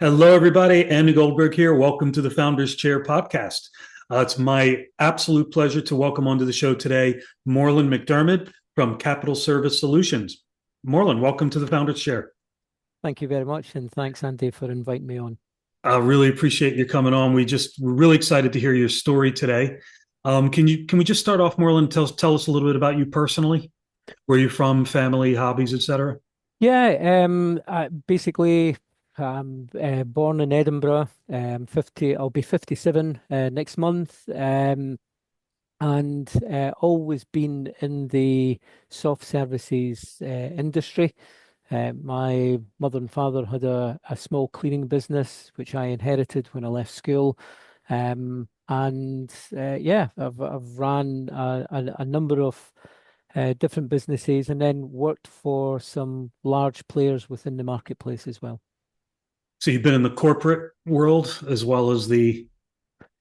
Hello, everybody. Andy Goldberg here. Welcome to the Founders Chair podcast. It's my absolute pleasure to welcome onto the show today Morland McDermott from Capital Service Solutions. Morland, welcome to the Founders Chair. Thank you very much, and thanks, Andy, for inviting me on. I really appreciate you coming on. We're really excited to hear your story today. Can we just start off, Morland? Tell us a little bit about you personally, where you're from, family, hobbies, etc. Yeah, basically, I'm born in Edinburgh. 50. I'll be 57 next month. And always been in the soft services industry. My mother and father had a small cleaning business, which I inherited when I left school. And yeah, I've ran a number of different businesses and then worked for some large players within the marketplace as well. So you've been in the corporate world as well as the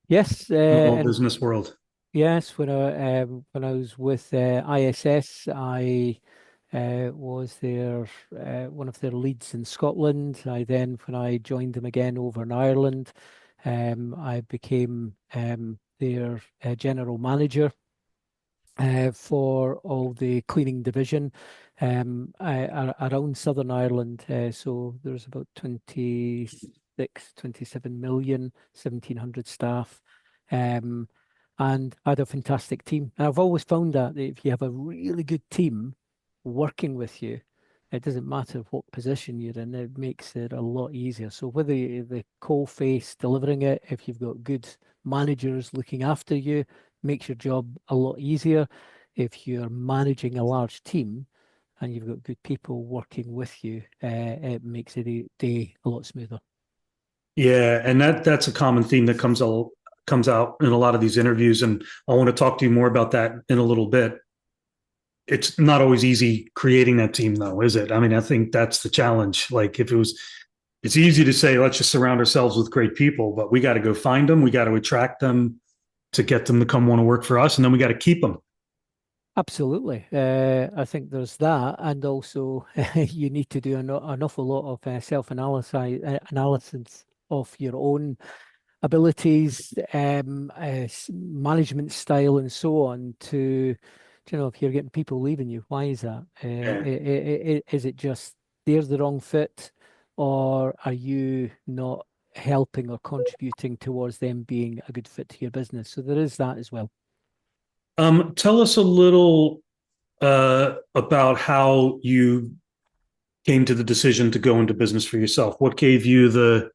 Yes, normal and business world. yes, when I was with ISS, I was their one of their leads in Scotland. When I joined them again over in Ireland, I became their general manager for all the cleaning division around Southern Ireland. So there's about 26, 27 million, 1,700 staff. Um, and I had a fantastic team. And I've always found that if you have a really good team working with you, it doesn't matter what position you're in, it makes it a lot easier. So whether you're the coal face delivering it, if you've got good managers looking after you, makes your job a lot easier. If you're managing a large team and you've got good people working with you, it makes the day a lot smoother. Yeah, and that's a common theme that comes out in a lot of these interviews, and I want to talk to you more about that in a little bit. It's not always easy creating that team, though, is it? I mean, I think that's the challenge. Like, if it was, it's easy to say, let's just surround ourselves with great people, but we got to go find them, we got to attract them to get them to come want to work for us, and then we got to keep them. Absolutely. I think there's that. And also, you need to do an awful lot of analysis of your own abilities, management style, and so on if you're getting people leaving you, why is that? Yeah. Is it just they're the wrong fit, or are you not helping or contributing towards them being a good fit to your business? So there is that as well. Tell us a little about how you came to the decision to go into business for yourself. What gave you the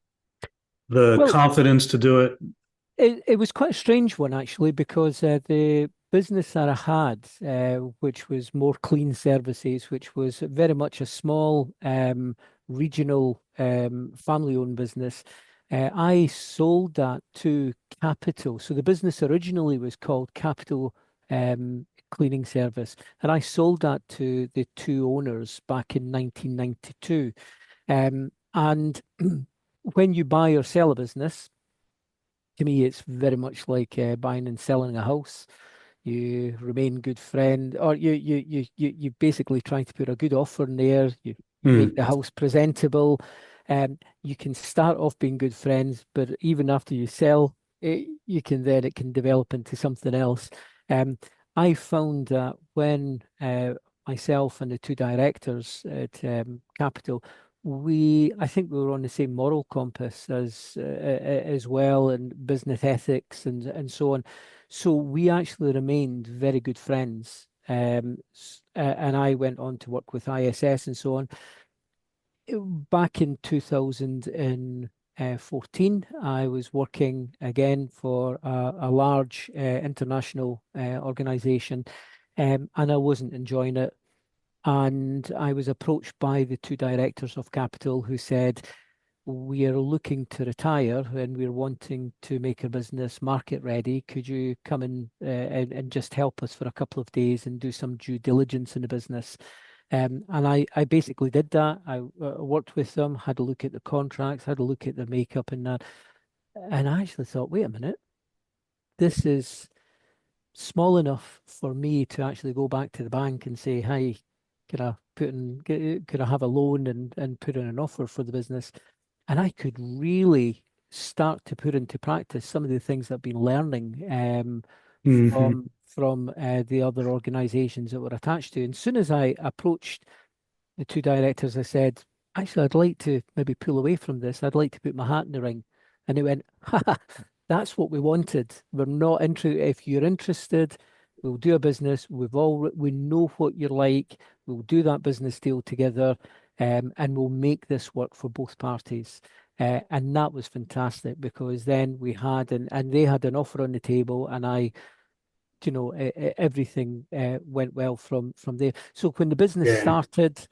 Well, confidence to do it? it was quite a strange one actually because the business that I had, which was more clean services, which was very much a small regional family-owned business, I sold that to Capital. So the business originally was called Capital Cleaning Service, and I sold that to the two owners back in 1992. And when you buy or sell a business, to me, it's very much like buying and selling a house. You remain good friend, or you basically try to put a good offer in there. You make Hmm. the house presentable. You can start off being good friends, but even after you sell, it can develop into something else. Um, I found that when myself and the two directors at Capital, I think we were on the same moral compass as well, and business ethics and so on. So we actually remained very good friends. And I went on to work with ISS and so on. Back in 2014, I was working again for a large international organization, and I wasn't enjoying it. And I was approached by the two directors of Capital who said, we are looking to retire and we're wanting to make a business market ready. Could you come in and just help us for a couple of days and do some due diligence in the business? And I basically did that. I worked with them, had a look at the contracts, had a look at the makeup and that. And I actually thought, wait a minute, this is small enough for me to actually go back to the bank and say, "Hey, could I have a loan and put in an offer for the business?" and I could really start to put into practice some of the things I've been learning Hmm. from the other organizations that we're attached to. And as soon as I approached the two directors, I said, actually, I'd like to maybe pull away from this. I'd like to put my hat in the ring. And they went, ha, that's what we wanted. We're not interested. If you're interested, we'll do a business. We know what you're like. We'll do that business deal together, and we'll make this work for both parties. And that was fantastic because then we had, and they had an offer on the table, and everything went well from there. So when the business Yeah. started,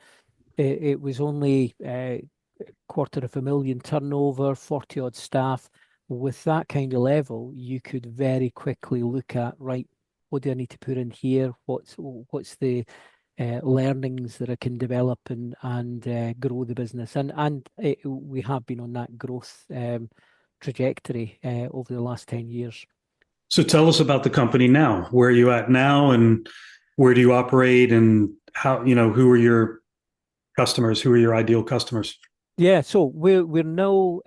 it was only 250,000 turnover, 40 odd staff. With that kind of level, you could very quickly look at, right, what do I need to put in here? What's the learnings that I can develop and grow the business? And we have been on that growth trajectory over the last 10 years. So tell us about the company now. Where are you at now, and where do you operate, and how, who are your customers? Who are your ideal customers? Yeah, so we're now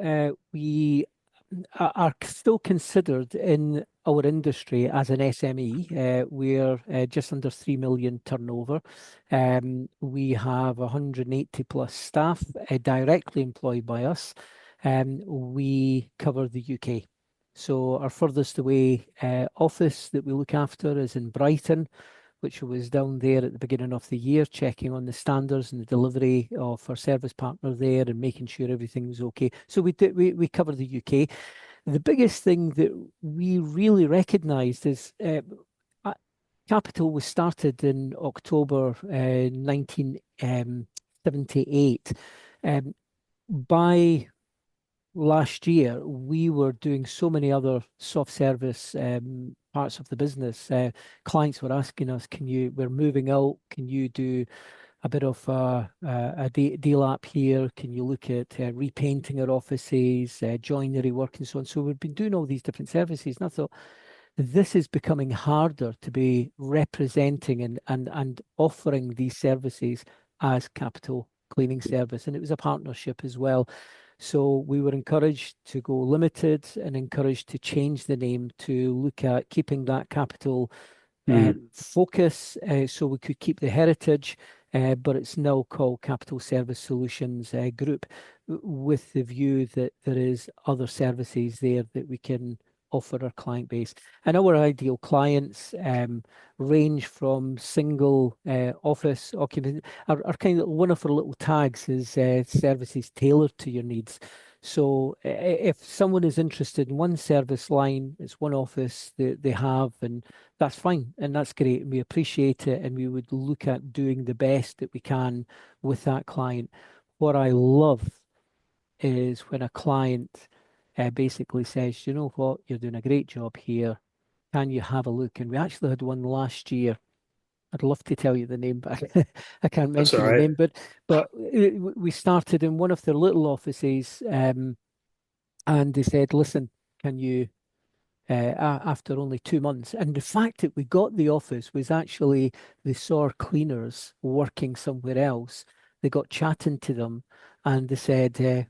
we are still considered in our industry as an SME. We're just under 3 million turnover. We have 180 plus staff directly employed by us. We cover the UK. So our furthest away office that we look after is in Brighton, which was down there at the beginning of the year, checking on the standards and the delivery of our service partner there and making sure everything was okay. So we cover the UK. The biggest thing that we really recognised is Capital was started in October 1978. By last year, we were doing so many other soft service parts of the business. Clients were asking us, we're moving out, can you do a bit of a deal up here? Can you look at repainting our offices, joinery work and so on? So we've been doing all these different services. And I thought, this is becoming harder to be representing and offering these services as Capital Cleaning Service. And it was a partnership as well. So we were encouraged to go limited and encouraged to change the name to look at keeping that capital Mm. focus so we could keep the heritage, but it's now called Capital Service Solutions Group with the view that there is other services there that we can offer our client base. And our ideal clients range from single office occupants. Our kind of one of our little tags is services tailored to your needs. So if someone is interested in one service line, it's one office that they have, and that's fine and that's great. And we appreciate it, and we would look at doing the best that we can with that client. What I love is when a client basically says, you know what, you're doing a great job here. Can you have a look? And we actually had one last year. I'd love to tell you the name, but I can't That's all mention the right. name. But we started in one of their little offices, and they said, listen, can you after only 2 months. And the fact that we got the office was actually they saw our cleaners working somewhere else. They got chatting to them and they said,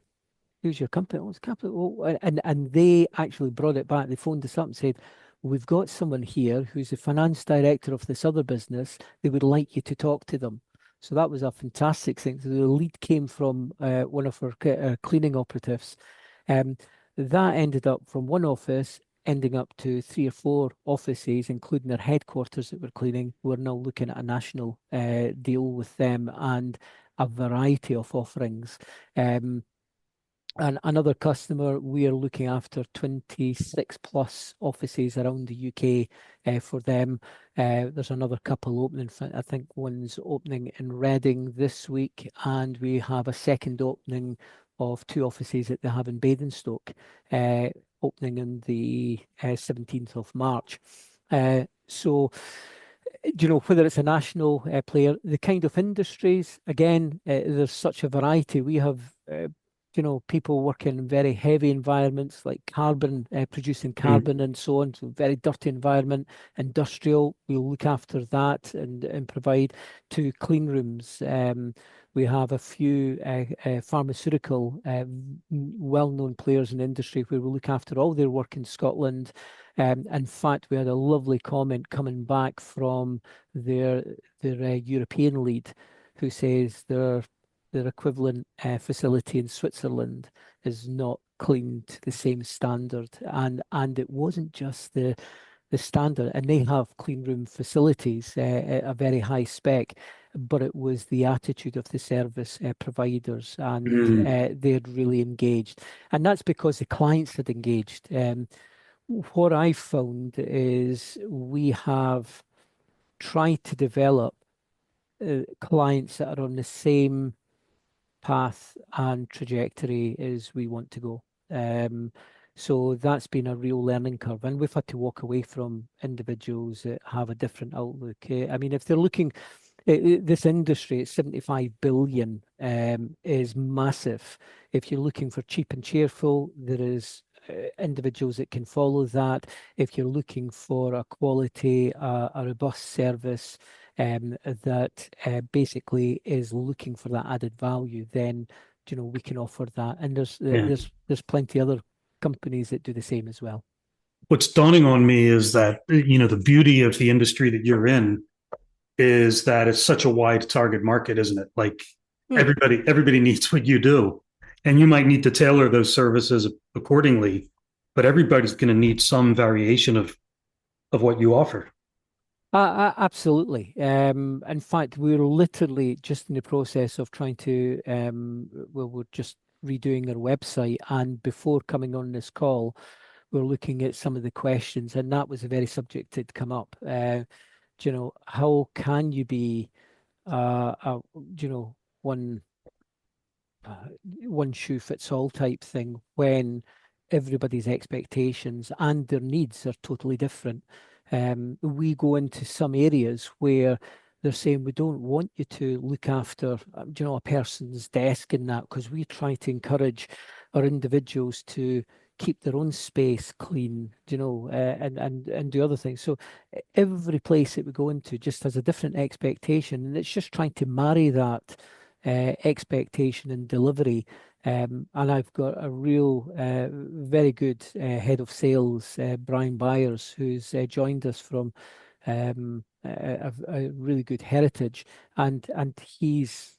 who's your company? Oh, it's Capital. Oh, and they actually brought it back. They phoned us up and said, we've got someone here who's the finance director of this other business. They would like you to talk to them. So that was a fantastic thing. So the lead came from one of our cleaning operatives. Um, that ended up from one office, ending up to 3 or 4 offices, including their headquarters that we're cleaning. We're now looking at a national deal with them and a variety of offerings. And another customer, we are looking after 26 plus offices around the UK for them. There's another couple opening. I think one's opening in Reading this week, and we have a second opening of 2 offices that they have in Basingstoke, opening on the 17th of March. So, whether it's a national player, the kind of industries, again, there's such a variety. We have people working in very heavy environments like carbon, producing Mm. carbon and so on, so very dirty environment. Industrial, we'll look after that and provide to clean rooms. We have a few pharmaceutical well-known players in the industry where we look after all their work in Scotland. In fact, we had a lovely comment coming back from their European lead who says their equivalent facility in Switzerland is not clean to the same standard. And it wasn't just the standard, and they have clean room facilities at a very high spec, but it was the attitude of the service providers, and Mm. they had really engaged. And that's because the clients had engaged. What I found is we have tried to develop clients that are on the same path and trajectory as we want to go. So that's been a real learning curve, and we've had to walk away from individuals that have a different outlook. I mean, if they're looking, this industry at 75 billion is massive. If you're looking for cheap and cheerful, there is individuals that can follow that. If you're looking for a quality, a robust service, that basically is looking for that added value, then we can offer that. And Yeah. there's plenty other companies that do the same as well. What's dawning on me is that, the beauty of the industry that you're in is that it's such a wide target market, isn't it? Like Hmm. everybody needs what you do. And you might need to tailor those services accordingly, but everybody's going to need some variation of what you offer. Absolutely. In fact, we're literally just in the process of trying to, well, we're just redoing our website. And before coming on this call, we're looking at some of the questions, and that was a very subject that come up. How can you be, you know, one one shoe fits all type thing when everybody's expectations and their needs are totally different. We go into some areas where they're saying we don't want you to look after, a person's desk and that, because we try to encourage our individuals to keep their own space clean, and do other things. So every place that we go into just has a different expectation, and it's just trying to marry that expectation and delivery. And I've got a real, very good head of sales, Brian Byers, who's joined us from a really good heritage, and he's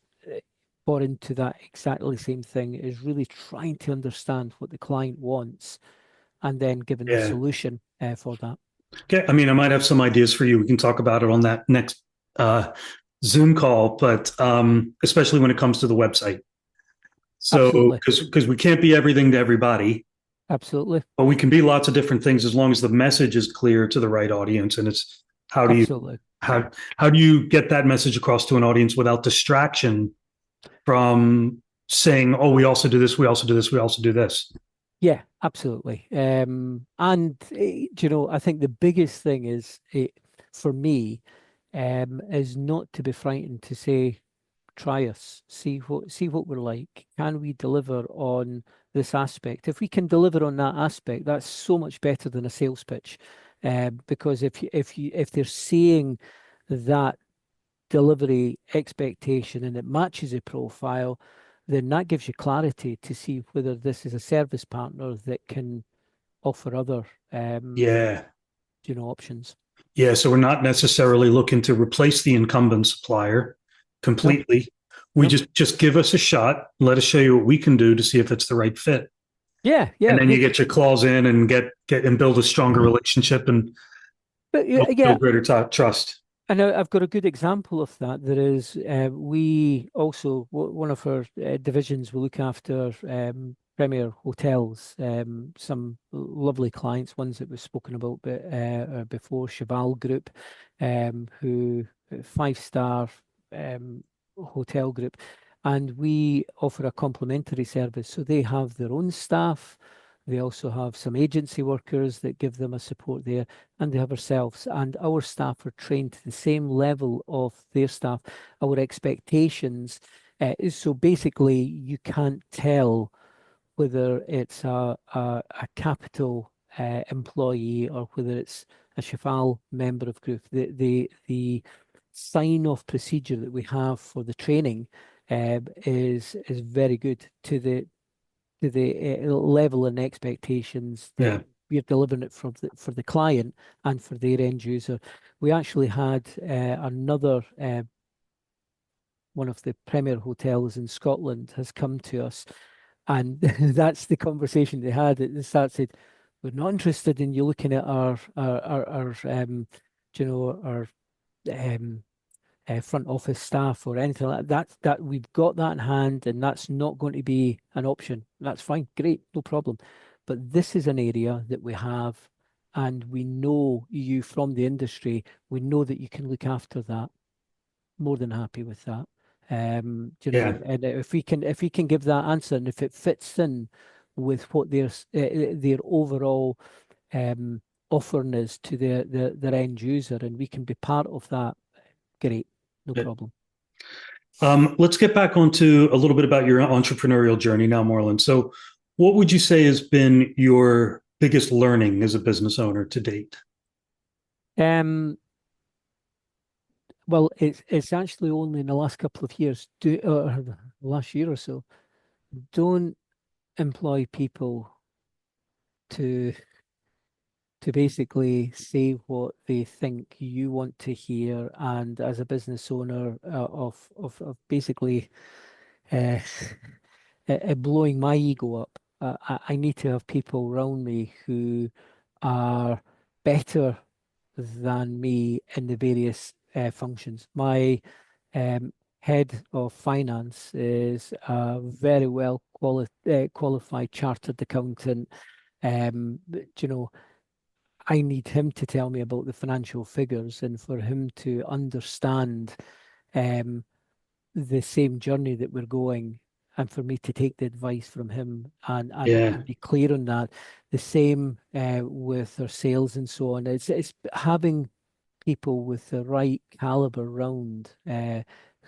bought into that exactly same thing, is really trying to understand what the client wants and then giving the Yeah. solution for that. Okay. I mean, I might have some ideas for you. We can talk about it on that next uh, Zoom call, but especially when it comes to the website. So, Absolutely. because we can't be everything to everybody, Absolutely. but we can be lots of different things as long as the message is clear to the right audience. And it's how do you Absolutely. how do you get that message across to an audience without distraction from saying, "Oh, we also do this, we also do this, we also do this." Yeah, absolutely. I think the biggest thing is, for me, is not to be frightened to say, try us, see what we're like. Can we deliver on this aspect? If we can deliver on that aspect, that's so much better than a sales pitch. Because if they're seeing that delivery expectation and it matches a profile, then that gives you clarity to see whether this is a service partner that can offer other Yeah. options. Yeah. So we're not necessarily looking to replace the incumbent supplier No, completely. We no. just give us a shot, let us show you what we can do to see if it's the right fit. Yeah, And yeah. then you get your claws in and get and build a stronger relationship and But yeah, build yeah. greater trust. And I've got a good example of that. There is, we also, one of our divisions, we look after Premier Hotels, some lovely clients, ones that we've spoken about before, Cheval Group, who five-star hotel group. And we offer a complimentary service. So they have their own staff. They also have some agency workers that give them a support there, and they have ourselves. And our staff are trained to the same level of their staff. Our expectations is so basically you can't tell. whether it's a capital employee or whether it's a Chafal member of group, the sign-off procedure that we have for the training is very good to the level and expectations that Yeah. we're delivering it for the client and for their end user. We actually had another one of the premier hotels in Scotland has come to us, and that's the conversation they had. They started, we're not interested in you looking at our our um, front office staff or anything like that. That we've got that in hand, and that's not going to be an option. That's fine, great, no problem. But this is an area that we have, and we know you from the industry. We know that you can look after that. More than happy with that. Yeah. And if we can give that answer, and if it fits in with what their overall um, offering is to their end user, and we can be part of that, great, no Yeah. problem. Let's get back onto a little bit about your entrepreneurial journey now, Marlon. So, what would you say has been your biggest learning as a business owner to date? Um, well, it's actually only in the last couple of years, the last year or so. Don't employ people to basically say what they think you want to hear, and as a business owner of basically uh, blowing my ego up. I need to have people around me who are better than me in the various functions. My head of finance is a very well qualified chartered accountant. You know, I need him to tell me about the financial figures and for him to understand um, the same journey that we're going, and for me to take the advice from him Yeah. and be clear on that. The same with our sales and so on. It's having people with the right caliber round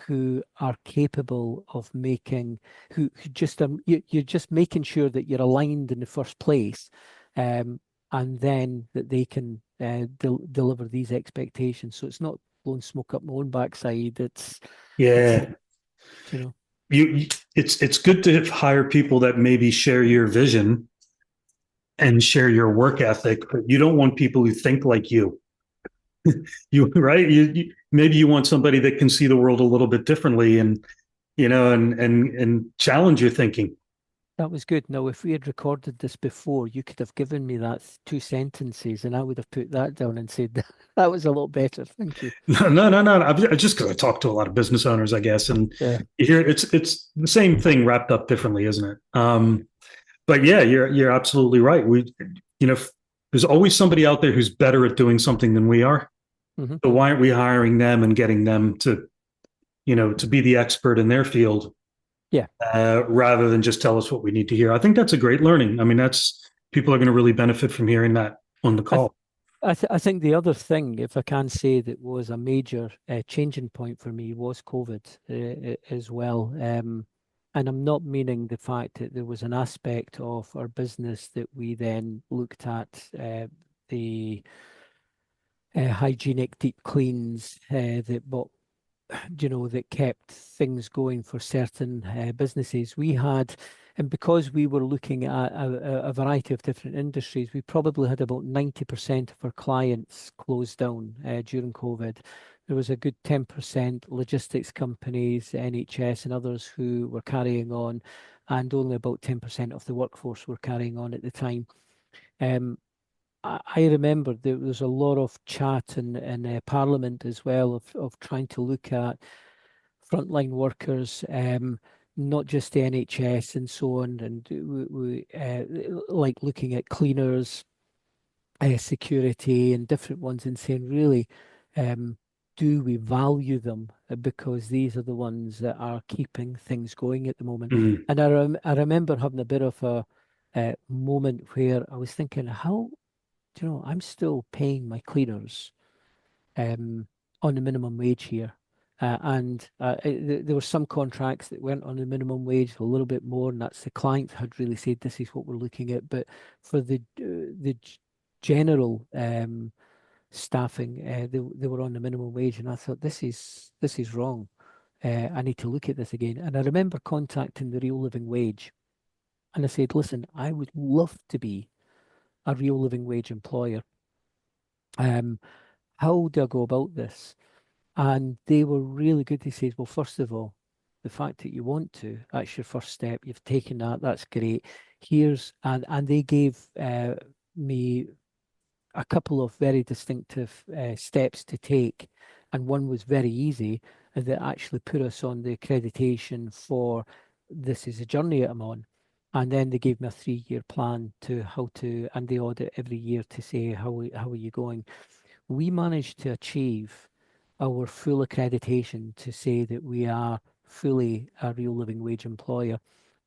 who are capable of making who just you're just making sure that you're aligned in the first place, um, and then that they can deliver these expectations. So it's not blowing smoke up my own backside. It's Yeah. you know It's good to hire people that maybe share your vision and share your work ethic, but you don't want people who think like you. You right? Maybe you want somebody that can see the world a little bit differently, and and challenge your thinking. That was good. Now, if we had recorded this before, you could have given me that two sentences, and I would have put that down and said that was a lot better. Thank you. No. I'm just because I talk to a lot of business owners, I guess, and Yeah. you hear it's the same thing wrapped up differently, isn't it? But yeah, you're absolutely right. You know, there's always somebody out there who's better at doing something than we are. Hmm. So why aren't we hiring them and getting them to to be the expert in their field Yeah. rather than just tell us what we need to hear? I think that's a great learning. I mean, that's people are going to really benefit from hearing that on the I th call. I think the other thing, if I can say, that was a major changing point for me was COVID as well. And I'm not meaning the fact that there was an aspect of our business that we then looked at the hygienic deep cleans that kept things going for certain businesses. We had, and because we were looking at a variety of different industries, we probably had about 90% of our clients closed down during COVID. There was a good 10% logistics companies, NHS and others who were carrying on, and only about 10% of the workforce were carrying on at the time. Um, I remember there was a lot of chat in Parliament as well of trying to look at frontline workers, not just the NHS and so on, and like looking at cleaners, security, and different ones, and saying, really, do we value them? Because these are the ones that are keeping things going at the moment. Mm. And I remember having a bit of a moment where I was thinking, how, I'm still paying my cleaners um, on the minimum wage here. There were some contracts that weren't on the minimum wage, a little bit more, and that's the client had really said this is what we're looking at. But for the general staffing, they were on the minimum wage, and I thought this is wrong. I need to look at this again. And I remember contacting the Real Living Wage, and I said, listen, I would love to be a Real Living Wage employer. How do I go about this? And they were really good. They said, well, first of all, the fact that you want to, that's your first step. You've taken that, that's great. And they gave me a couple of very distinctive steps to take. And one was very easy, and that actually put us on the accreditation for this is a journey that I'm on. And then they gave me a 3-year plan to and they audit every year to say, how are you going? We managed to achieve our full accreditation to say that we are fully a Real Living Wage employer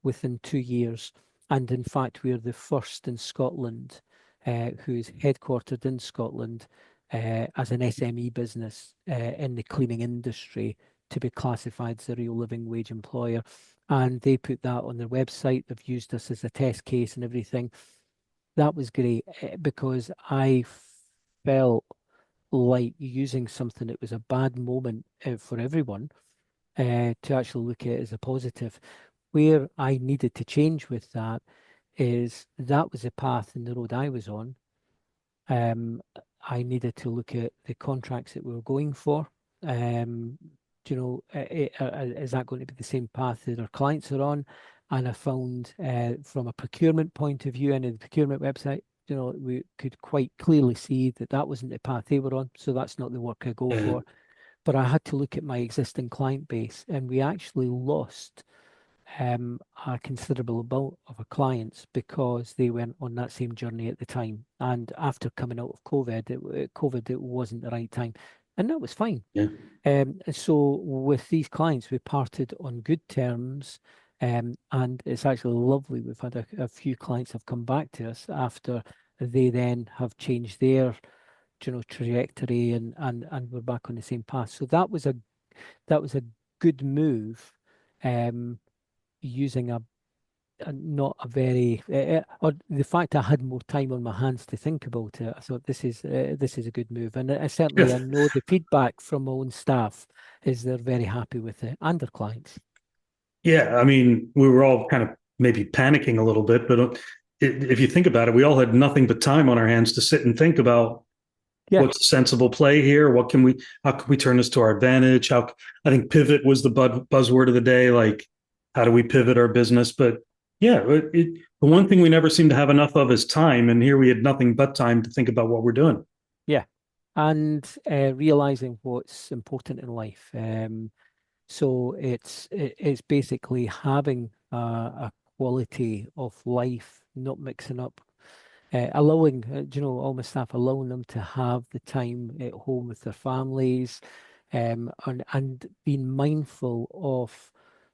within 2 years. And in fact, we are the first in Scotland who's headquartered in Scotland as an SME business in the cleaning industry to be classified as a Real Living Wage employer. And they put that on their website. They've used us as a test case and everything. That was great because I felt like using something that was a bad moment for everyone to actually look at it as a positive. Where I needed to change with that is that was the path and the road I was on. I needed to look at the contracts that we were going for. Is that going to be the same path that our clients are on? And I found from a procurement point of view and in the procurement website, we could quite clearly see that that wasn't the path they were on. So that's not the work I go for. But I had to look at my existing client base, and we actually lost a considerable amount of our clients because they went on that same journey at the time. And after coming out of COVID, it wasn't the right time. And that was fine. Yeah. So with these clients, we parted on good terms. And it's actually lovely. We've had a few clients have come back to us after they then have changed their, trajectory and we're back on the same path. So that was a good move. Using not a very or the fact I had more time on my hands to think about it, I thought this is a good move, and I know the feedback from my own staff is they're very happy with it and their clients. Yeah, I mean, we were all kind of maybe panicking a little bit, but if you think about it, we all had nothing but time on our hands to sit and think about what's a sensible play here. How can we turn this to our advantage? I think pivot was the buzzword of the day. Like, how do we pivot our business? But yeah, the one thing we never seem to have enough of is time. And here we had nothing but time to think about what we're doing. Yeah. And realizing what's important in life. So it's basically having a quality of life, not mixing up, allowing all my staff, allowing them to have the time at home with their families, and being mindful of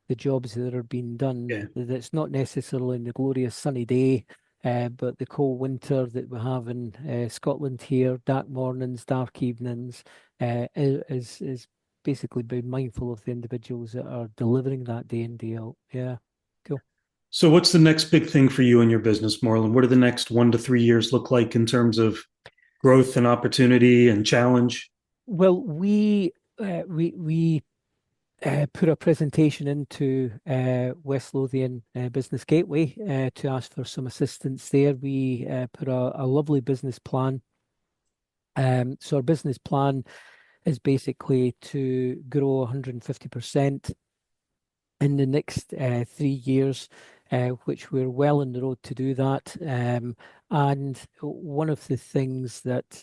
the jobs that are being done. Yeah. That's not necessarily in the glorious sunny day, but the cold winter that we have in Scotland here, dark mornings, dark evenings, is basically being mindful of the individuals that are delivering that day in, day out. Yeah, cool. So what's the next big thing for you in your business, Morland? What do the next 1 to 3 years look like in terms of growth and opportunity and challenge? Well, we put a presentation into West Lothian Business Gateway to ask for some assistance there. We put a lovely business plan. So our business plan is basically to grow 150% in the next 3 years, which we're well on the road to do that. And one of the things that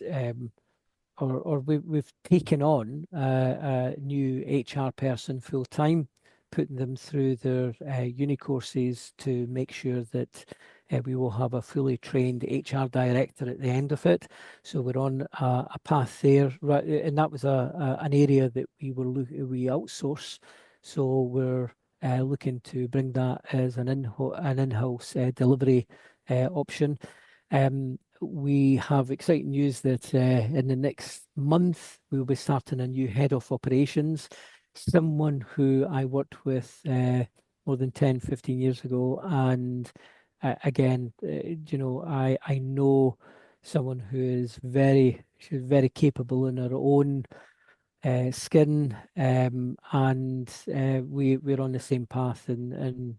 we've taken on a new HR person full time, putting them through their uni courses to make sure that we will have a fully trained HR director at the end of it. So we're on a path there, right? And that was an area that we outsource. So we're looking to bring that as an in-house delivery option. We have exciting news that in the next month we'll be starting a new head of operations. someone who I worked with more than 10, 15 years ago. And again, I know someone who is she's very capable in her own skin, and we're on the same path, and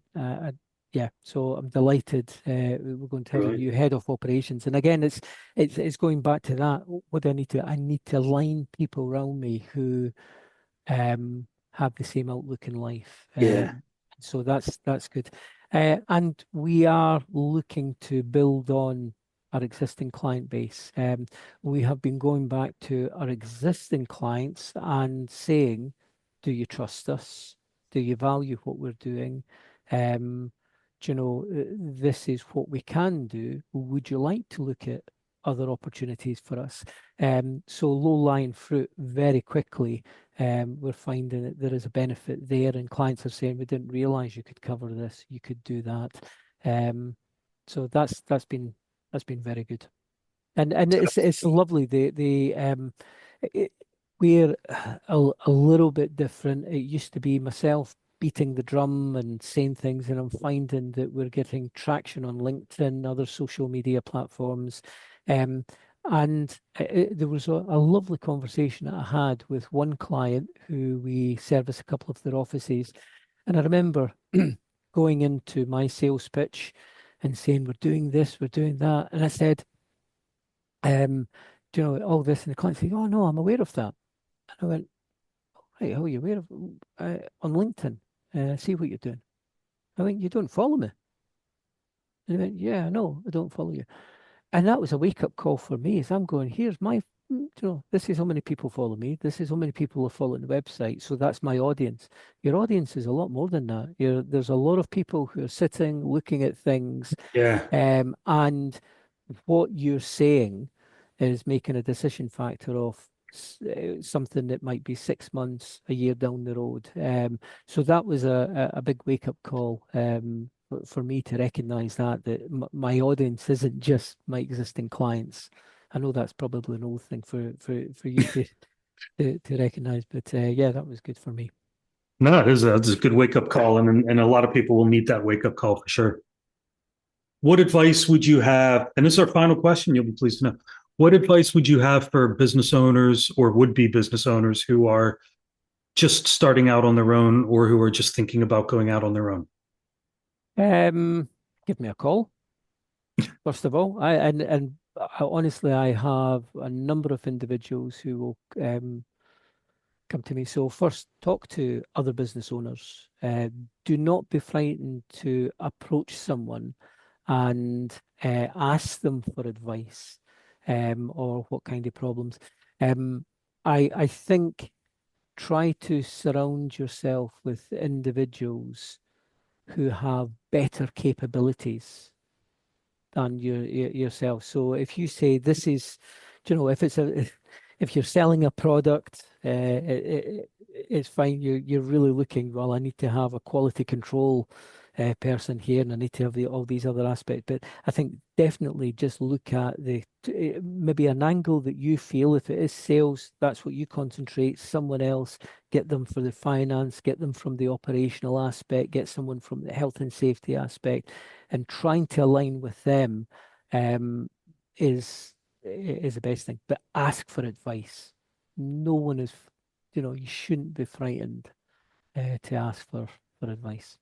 yeah, so I'm delighted we're going to have a Right. new head of operations. And again, it's going back to that. What do I need to? I need to align people around me who have the same outlook in life. Yeah. So that's good. And we are looking to build on our existing client base. We have been going back to our existing clients and saying, do you trust us? Do you value what we're doing? This is what we can do. Would you like to look at other opportunities for us? So low-lying fruit very quickly, we're finding that there is a benefit there, and clients are saying, we didn't realize you could cover this, you could do that. So that's been very good. And it's lovely. It, we're a little bit different. It used to be myself beating the drum and saying things, and I'm finding that we're getting traction on LinkedIn, other social media platforms. Um, and there was a lovely conversation that I had with one client who we service a couple of their offices. And I remember going into my sales pitch and saying, we're doing this, we're doing that. And I said, do you know all this? And the client said, oh, no, I'm aware of that. And I went, right, how are you aware of on LinkedIn? See what you're doing. I went, you don't follow me. And he went, yeah, no, I don't follow you. And that was a wake up call for me as I'm going, here's this is how many people follow me. This is how many people are following the website. So that's my audience. Your audience is a lot more than that. There's a lot of people who are sitting, looking at things, Yeah. and what you're saying is making a decision factor of something that might be 6 months, a year down the road. So that was a big wake up call for me to recognize that my audience isn't just my existing clients. I know that's probably an old thing for you to recognize, but yeah, that was good for me. No, it's a good wake up call, and a lot of people will need that wake up call for sure. What advice would you have? And this is our final question. You'll be pleased to know. What advice would you have for business owners or would be business owners who are just starting out on their own or who are just thinking about going out on their own? Um, Give me a call. First of all, honestly, I have a number of individuals who will come to me. So first, talk to other business owners. Do not be frightened to approach someone and ask them for advice, or what kind of problems. Um, I think try to surround yourself with individuals who have better capabilities than yourself. So if you say this is, if you're selling a product, it's fine. You're really looking, well, I need to have a quality control person here, and I need to have all these other aspects. But I think definitely just look at maybe an angle that you feel. If it is sales, that's what you concentrate. Someone else, get them for the finance, get them from the operational aspect, get someone from the health and safety aspect, and trying to align with them um, is the best thing. But ask for advice. No one is, you shouldn't be frightened to ask for advice.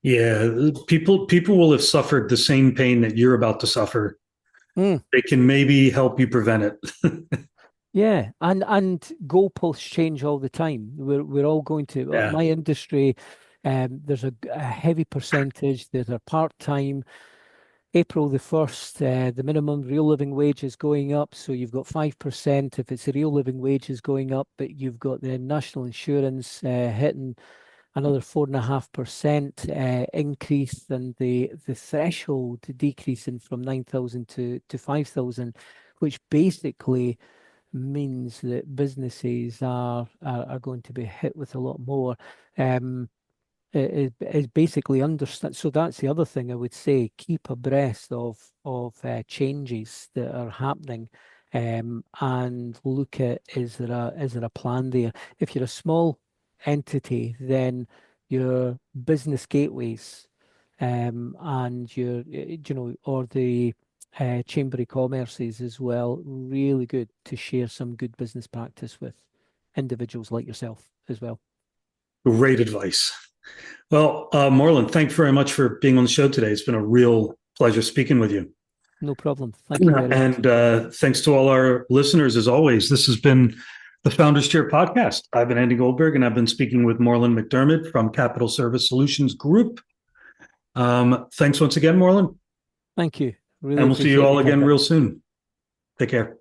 Yeah, people will have suffered the same pain that you're about to suffer. Mm, They can maybe help you prevent it. yeah, and goalposts change all the time. We're all going to Yeah. my industry. There's a heavy percentage that are part-time. April the 1st, the minimum real living wage is going up. So you've got 5% if it's a real living wage is going up, but you've got the national insurance hitting another 4.5% increase, and the threshold decreasing from 9,000 to 5,000, which basically means that businesses are going to be hit with a lot more. Um, is basically understand. So that's the other thing I would say. Keep abreast of changes that are happening, and look at is there a plan there? If you're a small entity, then your business gateways and your, or the Chamber of Commerce's as well, really good to share some good business practice with individuals like yourself as well. Great advice. Well, Marlon, thanks very much for being on the show today. It's been a real pleasure speaking with you. No problem. Thank you very much. And thanks to all our listeners, as always. This has been the Founders Chair podcast. I've been Andy Goldberg, and I've been speaking with Marlon McDermott from Capital Service Solutions Group. Thanks once again, Marlon. Thank you. Really and we'll see you all again real soon. Take care.